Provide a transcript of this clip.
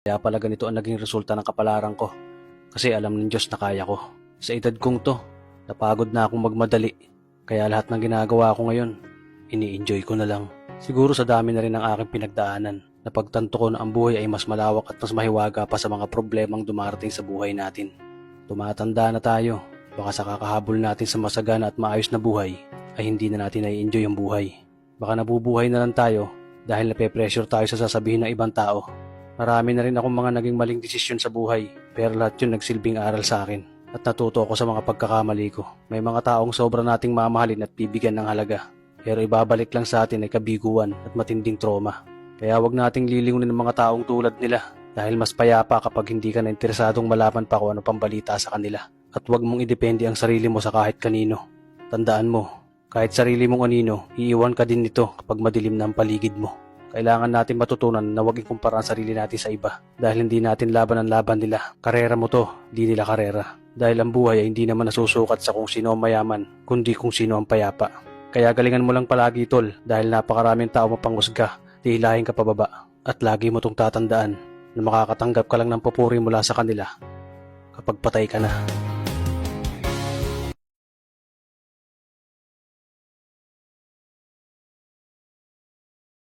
Kaya pala ganito ang naging resulta ng kapalaran ko. Kasi alam ng Diyos na kaya ko. Sa edad kong to, napagod na akong magmadali. Kaya lahat ng ginagawa ko ngayon, ini-enjoy ko na lang. Siguro sa dami na rin ng aking pinagdaanan, napagtanto ko na ang buhay ay mas malawak at mas mahiwaga pa sa mga problemang dumarating sa buhay natin. Tumatanda na tayo, baka sa kakahabol natin sa masagana at maayos na buhay, ay hindi na natin nai-enjoy ang buhay. Baka nabubuhay na lang tayo dahil nape-pressure tayo sa sasabihin ng ibang tao. Marami na rin akong mga naging maling desisyon sa buhay, pero lahat yun nagsilbing aral sa akin at natuto ako sa mga pagkakamali ko. May mga taong sobra nating mamahalin at bibigyan ng halaga, pero ibabalik lang sa atin ay kabiguan at matinding trauma. Kaya wag nating lilingunin ng mga taong tulad nila dahil mas payapa kapag hindi ka na interesadong malaman pa kung ano pang balita sa kanila. At wag mong idepende ang sarili mo sa kahit kanino. Tandaan mo, kahit sarili mong anino, iiwan ka din nito kapag madilim na ang paligid mo. Kailangan natin matutunan na huwag ikumpara ang sarili natin sa iba dahil hindi natin laban ang laban nila. Karera mo to, di nila karera. Dahil ang buhay ay hindi naman nasusukat sa kung sino ang mayaman, kundi kung sino ang payapa. Kaya galingan mo lang palagi tol dahil napakaraming tao mapanghusga, dihilahin ka pababa. At lagi mo tong tatandaan na makakatanggap ka lang ng papuri mula sa kanila kapag patay ka na.